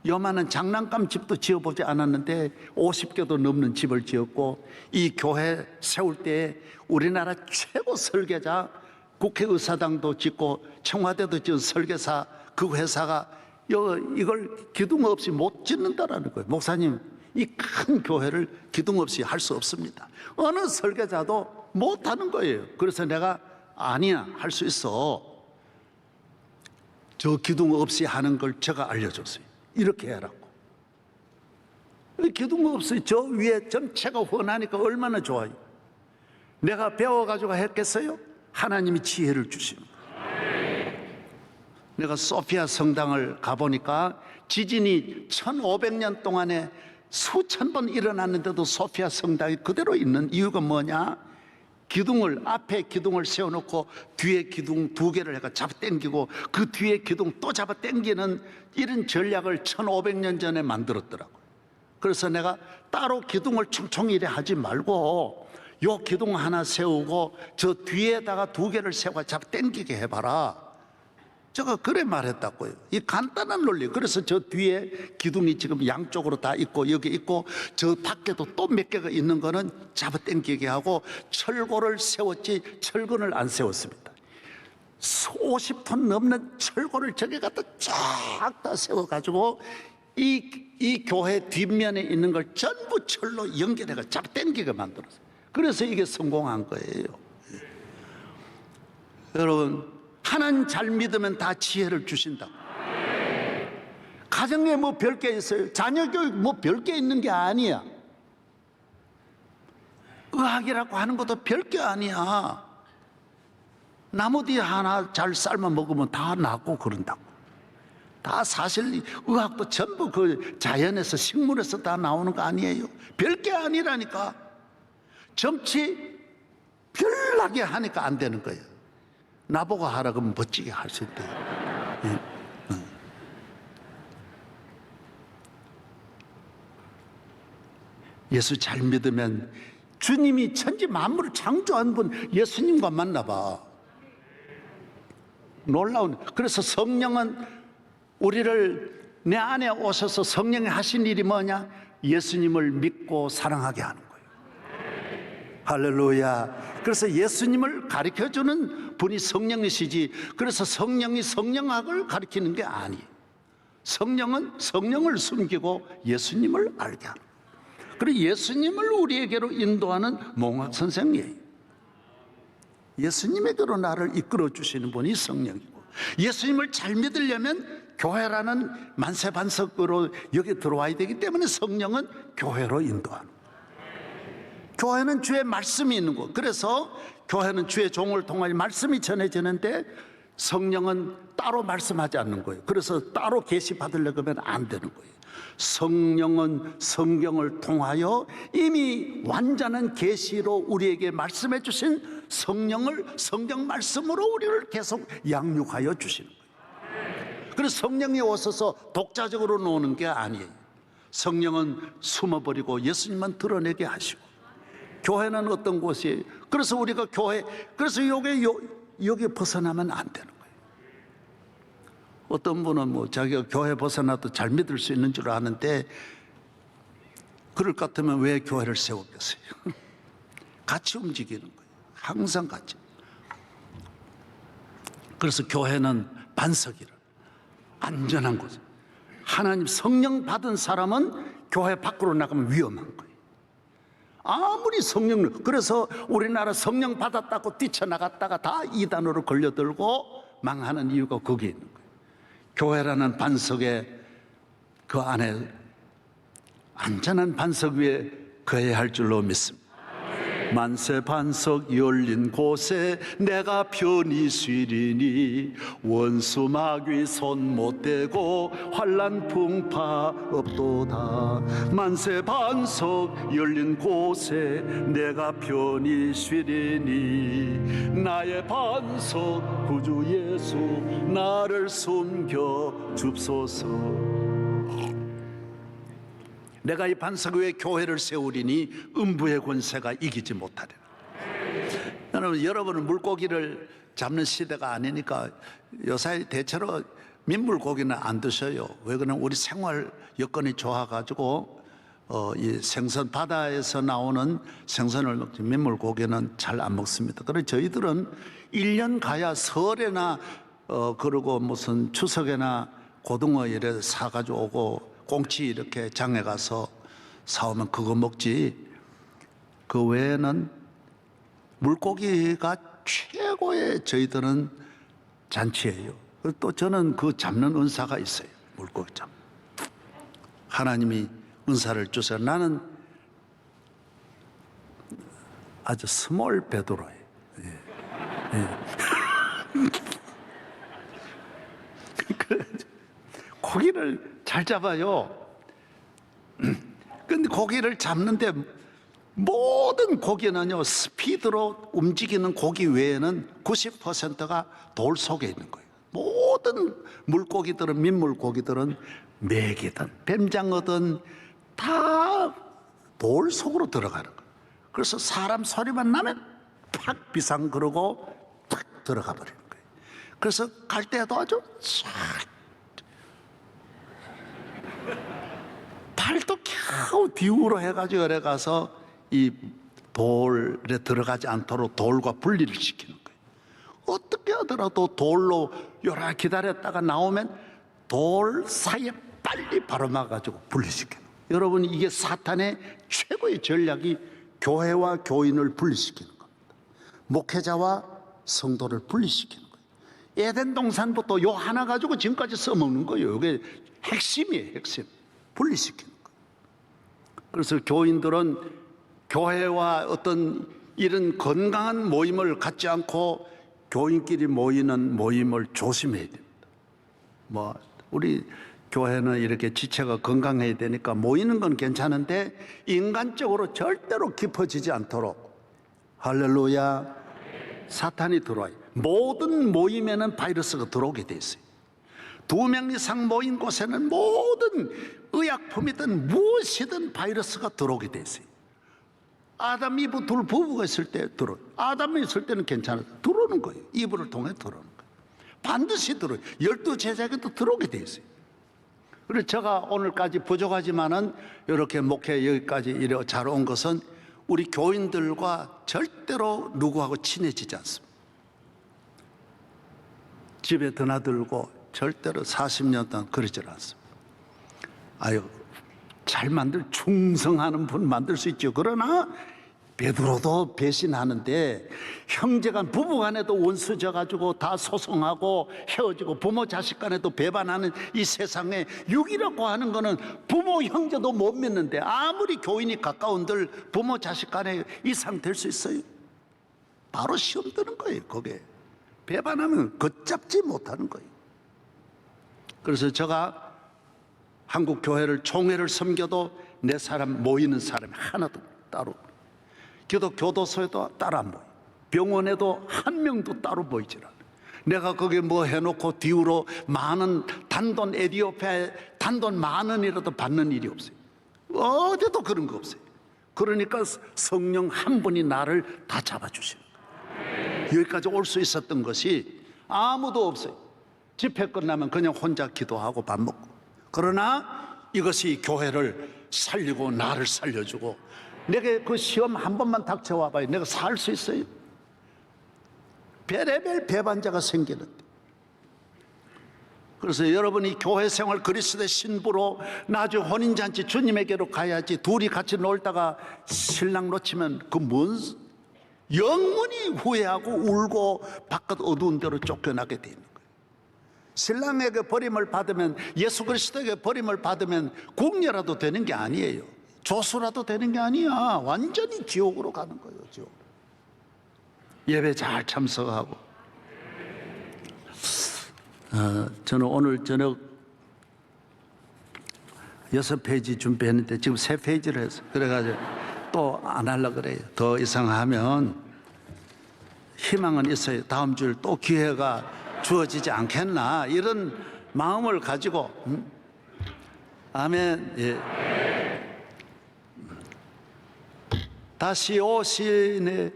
요만한 장난감 집도 지어보지 않았는데 50개도 넘는 집을 지었고, 이 교회 세울 때 우리나라 최고 설계자, 국회의사당도 짓고 청와대도 지은 설계사, 그 회사가 이걸 기둥 없이 못 짓는다라는 거예요. 목사님, 이 큰 교회를 기둥 없이 할 수 없습니다. 어느 설계자도 못하는 거예요. 그래서 내가 아니야, 할 수 있어. 저 기둥 없이 하는 걸 제가 알려줬어요. 이렇게 해라고. 기둥 없이 저 위에 전체가 훤하니까 얼마나 좋아요. 내가 배워가지고 했겠어요? 하나님이 지혜를 주시는 거예요. 내가 소피아 성당을 가보니까 지진이 1500년 동안에 수천 번 일어났는데도 소피아 성당이 그대로 있는 이유가 뭐냐? 기둥을, 앞에 기둥을 세워놓고 뒤에 기둥 2개를 해가 잡아 당기고 그 뒤에 기둥 또 잡아 당기는 이런 전략을 1500년 전에 만들었더라고요. 그래서 내가 따로 기둥을 총총 이래 하지 말고 요 기둥 하나 세우고 저 뒤에다가 2개를 세워 잡아 당기게 해봐라. 제가 그래 말했다고요. 이 간단한 논리. 그래서 저 뒤에 기둥이 지금 양쪽으로 다 있고 여기 있고 저 밖에도 또 몇 개가 있는 거는 잡아 당기게 하고 철골을 세웠지 철근을 안 세웠습니다. 50톤 넘는 철골을 저기 갖다 쫙 다 세워가지고 이 교회 뒷면에 있는 걸 전부 철로 연결해가 잡아 당기게 만들었어요. 그래서 이게 성공한 거예요. 여러분, 하나님 잘 믿으면 다 지혜를 주신다. 가정에 뭐 별게 있어요? 자녀 교육 뭐 별게 있는 게 아니야. 의학이라고 하는 것도 별게 아니야. 나무 뒤에 하나 잘 삶아 먹으면 다 낫고 그런다고. 다 사실 의학도 전부 그 자연에서 식물에서 다 나오는 거 아니에요. 별게 아니라니까. 정치 별나게 하니까 안 되는 거예요. 나보고 하라 그러면 멋지게 할 수 있대요. 예수 잘 믿으면 주님이 천지 만물을 창조한 분 예수님과 만나봐. 놀라운. 그래서 성령은 우리를 내 안에 오셔서 성령이 하신 일이 뭐냐? 예수님을 믿고 사랑하게 하는 거예요. 할렐루야. 그래서 예수님을 가르쳐주는 분이 성령이시지, 그래서 성령이 성령학을 가르치는 게 아니에요. 성령은 성령을 숨기고 예수님을 알게 하는 거예요. 그리고 예수님을 우리에게로 인도하는 몽학 선생이에요. 예수님에게로 나를 이끌어 주시는 분이 성령이고, 예수님을 잘 믿으려면 교회라는 만세반석으로 여기 들어와야 되기 때문에 성령은 교회로 인도하는 거예요. 교회는 주의 말씀이 있는 거. 그래서 교회는 주의 종을 통하여 말씀이 전해지는데 성령은 따로 말씀하지 않는 거예요. 그래서 따로 계시 받으려고 하면 안 되는 거예요. 성령은 성경을 통하여 이미 완전한 계시로 우리에게 말씀해 주신 성령을 성경 말씀으로 우리를 계속 양육하여 주시는 거예요. 그래서 성령이 오셔서 독자적으로 노는 게 아니에요. 성령은 숨어버리고 예수님만 드러내게 하시고, 교회는 어떤 곳이에요? 그래서 우리가 교회, 그래서 여기 벗어나면 안 되는 거예요. 어떤 분은 뭐 자기가 교회 벗어나도 잘 믿을 수 있는 줄 아는데, 그럴 것 같으면 왜 교회를 세웠겠어요? 같이 움직이는 거예요. 항상 같이. 그래서 교회는 반석이라, 안전한 곳. 하나님 성령 받은 사람은 교회 밖으로 나가면 위험한 거예요. 아무리 성령을, 그래서 우리나라 성령 받았다고 뛰쳐나갔다가 다 이단으로 걸려들고 망하는 이유가 거기에 있는 거예요. 교회라는 반석에, 그 안에 안전한 반석 위에 거해야 할 줄로 믿습니다. 만세 반석 열린 곳에 내가 편히 쉬리니 원수 마귀 손 못 대고 환난 풍파 없도다. 만세 반석 열린 곳에 내가 편히 쉬리니 나의 반석 구주 예수 나를 숨겨 줍소서. 내가 이 반석 위에 교회를 세우리니 음부의 권세가 이기지 못하리라. 여러분은 물고기를 잡는 시대가 아니니까 요새 대체로 민물고기는 안 드셔요. 왜 그러냐면 우리 생활 여건이 좋아가지고 이 생선, 바다에서 나오는 생선을 먹지 민물고기는 잘 안 먹습니다. 그래서 저희들은 1년 가야 설에나 그리고 무슨 추석에나 고등어 이래 사가지고 오고 꽁치 이렇게 장에 가서 사오면 그거 먹지, 그 외에는 물고기가 최고의 저희들은 잔치예요. 또 저는 그 잡는 은사가 있어요. 물고기 잡. 하나님이 은사를 주세요. 나는 아주 스몰 베드로예요. 고기를 잘 잡아요. 근데 고기를 잡는데 모든 고기는요, 스피드로 움직이는 고기 외에는 90%가 돌 속에 있는 거예요. 모든 물고기들은, 민물고기들은 메기든 뱀장어든 다 돌 속으로 들어가는 거예요. 그래서 사람 소리만 나면 팍 비상그러고 탁 들어가 버리는 거예요. 그래서 갈 때도 아주 쫙 발도 겨우 뒤로 해가지고 이래 가서 이 돌에 들어가지 않도록 돌과 분리를 시키는 거예요. 어떻게 하더라도 돌로 요라 기다렸다가 나오면 돌 사이에 빨리 바로 막아가지고 분리시키는 거예요. 여러분, 이게 사탄의 최고의 전략이 교회와 교인을 분리시키는 겁니다. 목회자와 성도를 분리시키는 거예요. 에덴 동산부터 요 하나 가지고 지금까지 써먹는 거예요. 이게 핵심이에요, 핵심. 분리시키는 거예요. 그래서 교인들은 교회와 어떤 이런 건강한 모임을 갖지 않고 교인끼리 모이는 모임을 조심해야 됩니다. 우리 교회는 이렇게 지체가 건강해야 되니까 모이는 건 괜찮은데 인간적으로 절대로 깊어지지 않도록, 할렐루야, 사탄이 들어와요. 모든 모임에는 바이러스가 들어오게 돼 있어요. 2명 이상 모인 곳에는 모든 의약품이든 무엇이든 바이러스가 들어오게 돼 있어요. 아담, 이브 둘 부부가 있을 때 들어요. 아담이 있을 때는 괜찮아요. 들어오는 거예요. 이브를 통해 들어오는 거예요. 반드시 들어요. 12제자에게도 들어오게 돼 있어요. 그래서 제가 오늘까지 부족하지만은 이렇게 목회 여기까지 이래 잘 온 것은 우리 교인들과 절대로 누구하고 친해지지 않습니다. 집에 드나들고 절대로 40년 동안 그러질 않습니다. 잘 충성하는 분 만들 수 있죠. 그러나 베드로도 배신하는데, 형제간 부부간에도 원수 져가지고 다 소송하고 헤어지고 부모 자식 간에도 배반하는 이 세상에 육이라고 하는 거는 부모 형제도 못 믿는데, 아무리 교인이 가까운들 부모 자식 간에 이상 될 수 있어요? 바로 시험 드는 거예요. 그게 배반하면 걷잡지 못하는 거예요. 그래서 제가 한국 교회를 총회를 섬겨도 내 사람 모이는 사람이 하나도 따로, 기도 교도소에도 따로 안 보여. 병원에도 한 명도 따로 보이질 않아. 내가 거기 뭐 해놓고 뒤로 많은 단돈, 에티오피아에 단돈 10,000원이라도 받는 일이 없어요. 어디도 그런 거 없어요. 그러니까 성령 한 분이 나를 다 잡아주시는 거예요. 여기까지 올 수 있었던 것이 아무도 없어요. 집회 끝나면 그냥 혼자 기도하고 밥 먹고. 그러나 이것이 교회를 살리고 나를 살려주고, 내게 그 시험 한 번만 닥쳐와 봐요. 내가 살 수 있어요? 별의별 배반자가 생기는데. 그래서 여러분이 교회 생활 그리스도의 신부로 나중에 혼인잔치 주님에게로 가야지, 둘이 같이 놀다가 신랑 놓치면 그 뭔 영원히 후회하고 울고 바깥 어두운 데로 쫓겨나게 되는 거예요. 신랑에게 버림을 받으면, 예수 그리스도에게 버림을 받으면 궁녀라도 되는 게 아니에요. 조수라도 되는 게 아니야. 완전히 지옥으로 가는 거예요. 지옥. 예배 잘 참석하고. 저는 오늘 저녁 6페이지 준비했는데 지금 3페이지를 해서, 그래가지고 또 안 하려고 그래요. 더 이상 하면 희망은 있어요. 다음 주에 또 기회가 주어지지 않겠나, 이런 마음을 가지고. 아멘. 예. 다시 오시네.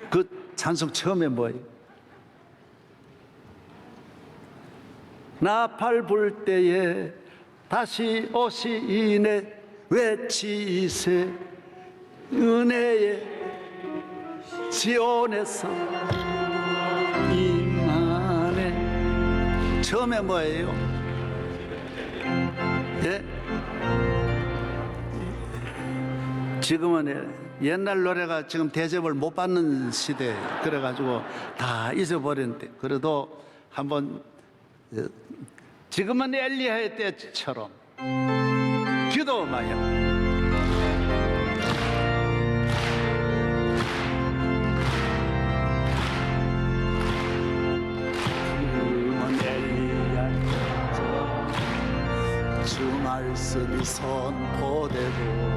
그 찬송 처음에 뭐예요? 나팔 불 때에 다시 오시네 외치세, 은혜의 지온에서 임하네. 처음에 뭐예요? 예? 지금은 옛날 노래가 지금 대접을 못 받는 시대 그래가지고 다 잊어버렸는데 그래도 한번 지금은 엘리야의 때처럼 기도하여 주 말씀이 선포되고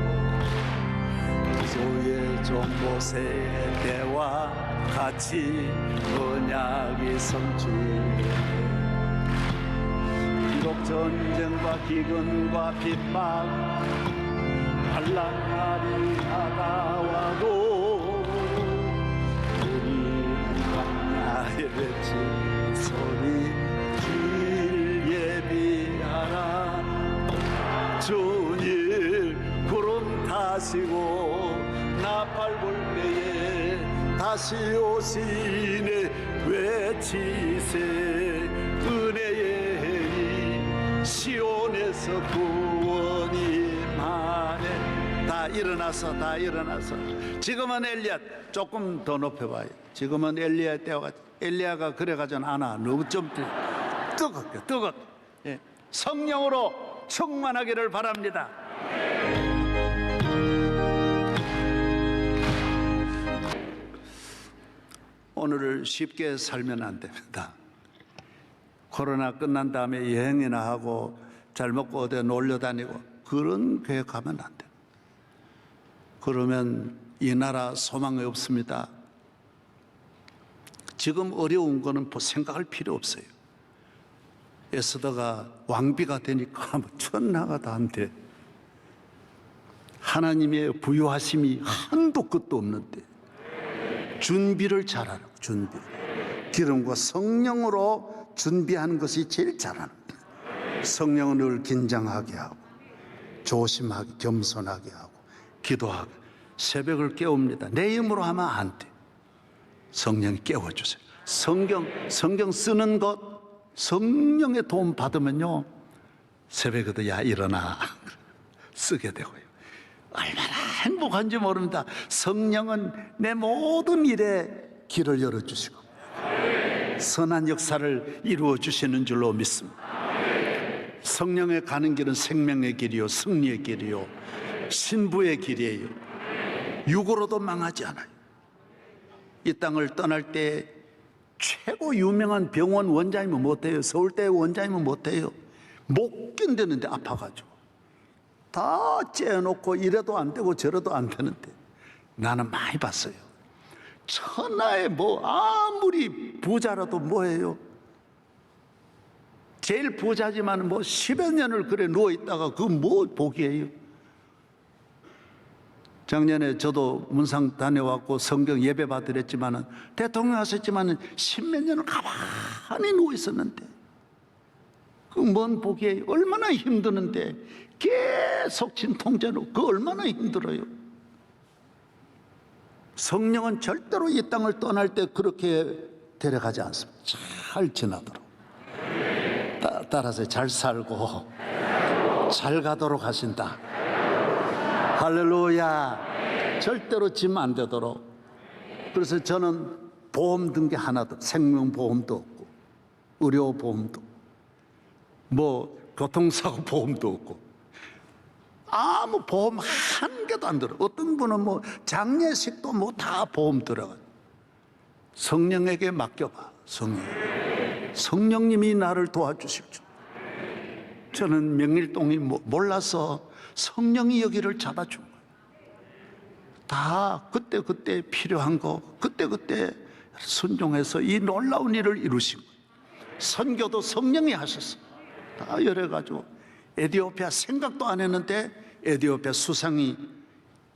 주의 종 모세의 때와 같이 언약이 성취되네. 비록 전쟁과 기근과 핍박 환난 날이 다가와도 우리 광야의 외친 소리 길 예비하라. 주님 구름 타시고 나팔 불 때에 다시 오시네. 외치세 은혜의 해리 시온에서 구원이 임하네. 다 일어나서 지금은 엘리야 조금 더 높여봐요. 지금은 엘리야 때와 엘리야가 그래가지고 하나 너무 좀 뜨겁게 성령으로 충만하기를 바랍니다. 오늘을 쉽게 살면 안 됩니다. 코로나 끝난 다음에 여행이나 하고 잘 먹고 어디 놀러 다니고 그런 계획하면 안 돼요. 그러면 이 나라 소망이 없습니다. 지금 어려운 거는 생각할 필요 없어요. 에스더가 왕비가 되니까 천하가 다 안 돼. 하나님의 부유하심이 한도 끝도 없는데 준비를 잘하라. 준비. 기름과 성령으로 준비하는 것이 제일 잘하는 거예요. 성령은 늘 긴장하게 하고 조심하게 겸손하게 하고 기도하고 새벽을 깨웁니다. 내 힘으로 하면 안 돼. 성령이 깨워주세요. 성경 쓰는 것 성령의 도움 받으면요 새벽에도 야 일어나 쓰게 되고요. 얼마나 행복한지 모릅니다. 성령은 내 모든 일에 길을 열어주시고 선한 역사를 이루어 주시는 줄로 믿습니다. 성령의 가는 길은 생명의 길이요 승리의 길이요 신부의 길이에요. 육으로도 망하지 않아요. 이 땅을 떠날 때 최고 유명한 병원 원장이면 못해요. 서울대 원장이면 못해요. 못 견디는데 아파가지고 다 째놓고 이래도 안 되고 저래도 안 되는데 나는 많이 봤어요. 천하에 뭐 아무리 부자라도 뭐예요. 제일 부자지만 뭐 10여 년을 그래 누워있다가 그 뭐 복이에요. 작년에 저도 문상 다녀왔고 성경 예배 받으랬지만은 대통령 하셨지만은 10몇 년을 가만히 누워 있었는데 그 뭔 복이에요. 얼마나 힘드는데 계속 진통제로 그 얼마나 힘들어요. 성령은 절대로 이 땅을 떠날 때 그렇게 데려가지 않습니다. 잘 지나도록 따라서 잘 살고 잘 가도록 하신다. 할렐루야. 절대로 짐 안 되도록. 그래서 저는 보험 든 게 하나도 생명보험도 없고 의료보험도 뭐 교통사고 보험도 없고 아무 보험 한 개도 안 들어. 어떤 분은 뭐 장례식도 뭐 다 보험 들어가. 성령에게 맡겨봐. 성령님이 나를 도와주십시오. 저는 명일동이 몰라서 성령이 여기를 잡아준 거예요. 다 그때 필요한 거 그때 순종해서 이 놀라운 일을 이루신 거예요. 선교도 성령이 하셨어. 다 이래가지고 에티오피아 생각도 안 했는데 에티오피아 수상이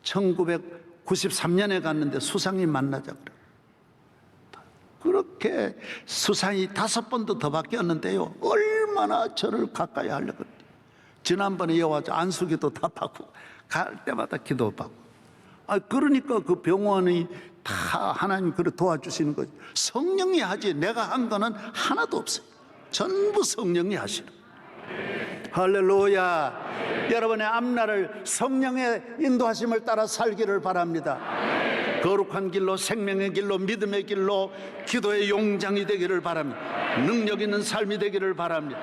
1993년에 갔는데 수상이 만나자 그래. 그렇게 수상이 5번도 더 바뀌었는데요. 얼마나 저를 가까이 하려고 그래. 지난번에 여와서 안수기도 다 받고 갈 때마다 기도 받고. 그러니까 그 병원이 다 하나님 그래 도와주시는 거지. 성령이 하지 내가 한 거는 하나도 없어요. 전부 성령이 하시는. 할렐루야. 여러분의 앞날을 성령의 인도하심을 따라 살기를 바랍니다. 거룩한 길로, 생명의 길로, 믿음의 길로, 기도의 용장이 되기를 바랍니다. 능력 있는 삶이 되기를 바랍니다.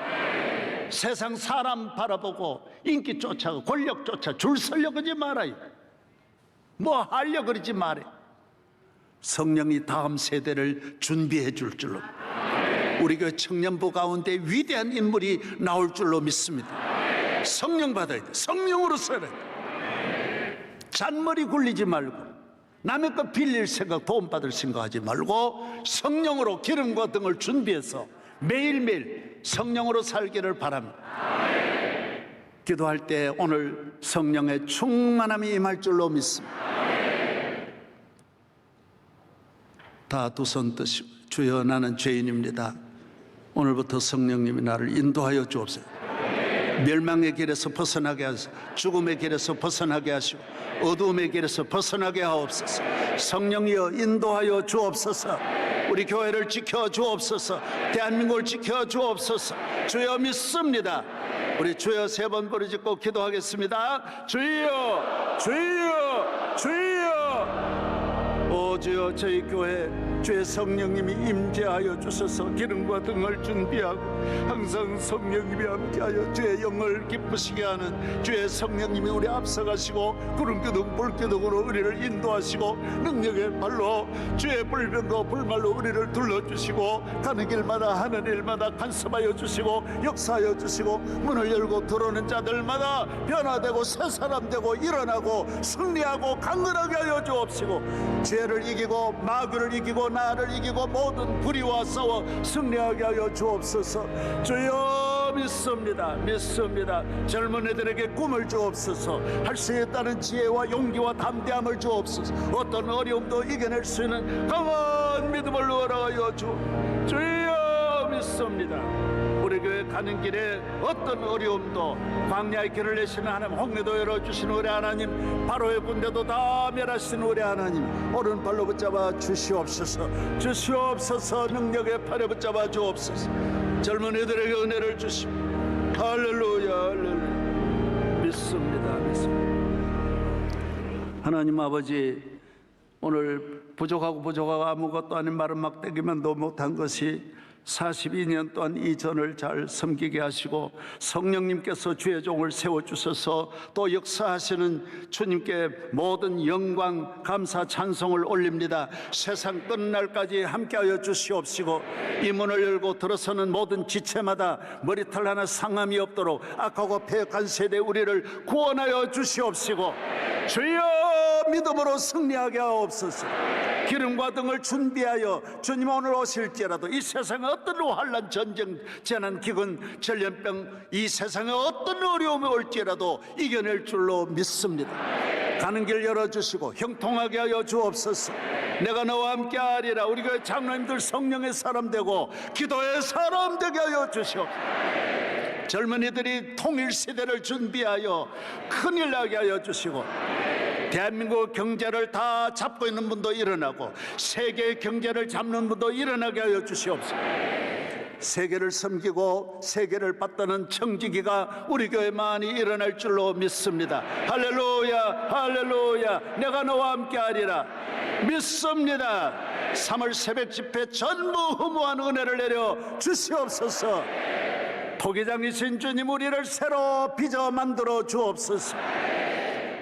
세상 사람 바라보고 인기 쫓아가 권력 쫓아 줄 서려고 하지 말아요. 뭐 하려고 그러지 말아요. 성령이 다음 세대를 준비해 줄 줄로, 우리 교회 청년부 가운데 위대한 인물이 나올 줄로 믿습니다. 성령 받아야 돼. 성령으로 살아야 돼. 잔머리 굴리지 말고 남의 것 빌릴 생각, 도움받을 생각하지 말고 성령으로 기름과 등을 준비해서 매일매일 성령으로 살기를 바랍니다. 기도할 때 오늘 성령의 충만함이 임할 줄로 믿습니다. 다 두 손 뜨시고, 주여 나는 죄인입니다. 오늘부터 성령님이 나를 인도하여 주옵소서. 멸망의 길에서 벗어나게 하시고, 죽음의 길에서 벗어나게 하시고, 어두움의 길에서 벗어나게 하옵소서. 성령이여 인도하여 주옵소서. 우리 교회를 지켜 주옵소서. 대한민국을 지켜 주옵소서. 주여 믿습니다. 우리 주여 세 번 부르짖고 기도하겠습니다. 주여, 주여, 주여. 오 주여, 저희 교회 주의 성령님이 임재하여 주셔서 기름과 등을 준비하고 항상 성령님이 함께하여 주의 영을 기쁘시게 하는 주의 성령님이 우리 앞서가시고 구름기둥 불기둥으로 우리를 인도하시고 능력의 발로 주의 불변도 불말로 우리를 둘러주시고 가는 길마다 하는 일마다 간섭하여 주시고 역사하여 주시고 문을 열고 들어오는 자들마다 변화되고 새 사람 되고 일어나고 승리하고 강건하게 하여 주옵시고 죄를 이기고 마귀를 이기고 나를 이기고 모든 불의와 싸워 승리하게 하여 주옵소서. 주여 믿습니다. 믿습니다. 젊은 애들에게 꿈을 주옵소서. 할 수 있다는 지혜와 용기와 담대함을 주옵소서. 어떤 어려움도 이겨낼 수 있는 강한 믿음을 허락하여 주여 믿습니다. 우리 교회 가는 길에 어떤 어려움도 광야의 길을 내시는 하나님, 홍해도 열어주시는 우리 하나님, 바로의 군대도 다 멸하시는 우리 하나님, 오른발로 붙잡아 주시옵소서. 주시옵소서. 능력의 팔에 붙잡아 주옵소서. 젊은 이들에게 은혜를 주시고 할렐루야, 할렐루야. 믿습니다. 믿습니다. 하나님 아버지, 오늘 부족하고 아무것도 아닌 마른 막대기만도 못한 것이 42년 동안 이 전을 잘 섬기게 하시고 성령님께서 주의 종을 세워주셔서 또 역사하시는 주님께 모든 영광, 감사, 찬송을 올립니다. 세상 끝날까지 함께하여 주시옵시고 이 문을 열고 들어서는 모든 지체마다 머리털 하나 상함이 없도록 악하고 패역한 세대 우리를 구원하여 주시옵시고 주여 믿음으로 승리하게 하옵소서. 기름과 등을 준비하여 주님 오늘 오실지라도 이 세상에 어떤 환난, 전쟁, 재난, 기근, 전염병, 이 세상에 어떤 어려움이 올지라도 이겨낼 줄로 믿습니다. 가는 길 열어주시고 형통하게 하여 주옵소서. 내가 너와 함께 하리라. 우리 교회 장로님들 성령의 사람 되고 기도의 사람 되게 하여 주시옵소서. 젊은이들이 통일 시대를 준비하여 큰일 나게 하여 주시고 대한민국 경제를 다 잡고 있는 분도 일어나고 세계의 경제를 잡는 분도 일어나게 하여 주시옵소서. 세계를 섬기고 세계를 받드는 청지기가 우리 교회만이 일어날 줄로 믿습니다. 할렐루야, 할렐루야. 내가 너와 함께 하리라. 믿습니다. 3월 새벽 집회 전부 허무한 은혜를 내려 주시옵소서. 토기장이신 주님, 우리를 새로 빚어 만들어 주옵소서.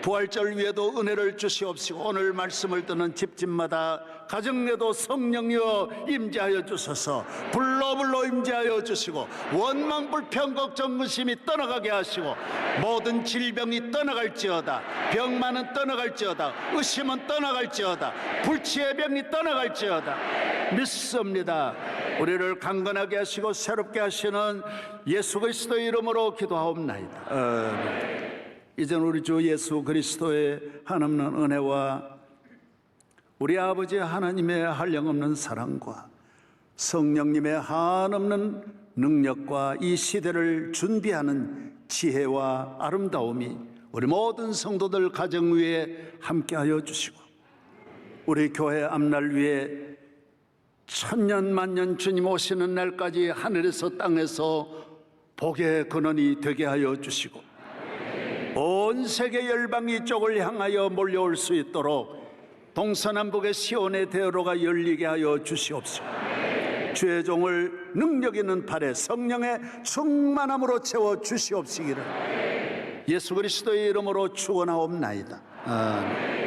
부활절 위에도 은혜를 주시옵시고 오늘 말씀을 듣는 집집마다 가정내도 성령이여 임재하여 주소서. 불로 임재하여 주시고 원망 불평 걱정 의심이 떠나가게 하시고 모든 질병이 떠나갈지어다. 병만은 떠나갈지어다. 의심은 떠나갈지어다. 불치의 병이 떠나갈지어다. 믿습니다. 우리를 강건하게 하시고 새롭게 하시는 예수 그리스도의 이름으로 기도하옵나이다. 이젠 우리 주 예수 그리스도의 한없는 은혜와 우리 아버지 하나님의 한량없는 사랑과 성령님의 한없는 능력과 이 시대를 준비하는 지혜와 아름다움이 우리 모든 성도들 가정 위에 함께하여 주시고 우리 교회 앞날 위에 천년 만년 주님 오시는 날까지 하늘에서 땅에서 복의 근원이 되게 하여 주시고 온 세계 열방이 쪽을 향하여 몰려올 수 있도록 동서남북의 시온의 대로가 열리게 하여 주시옵소서. 주의 종을 능력 있는 팔에 성령의 충만함으로 채워 주시옵시기를 예수 그리스도의 이름으로 축원하옵나이다. 아멘.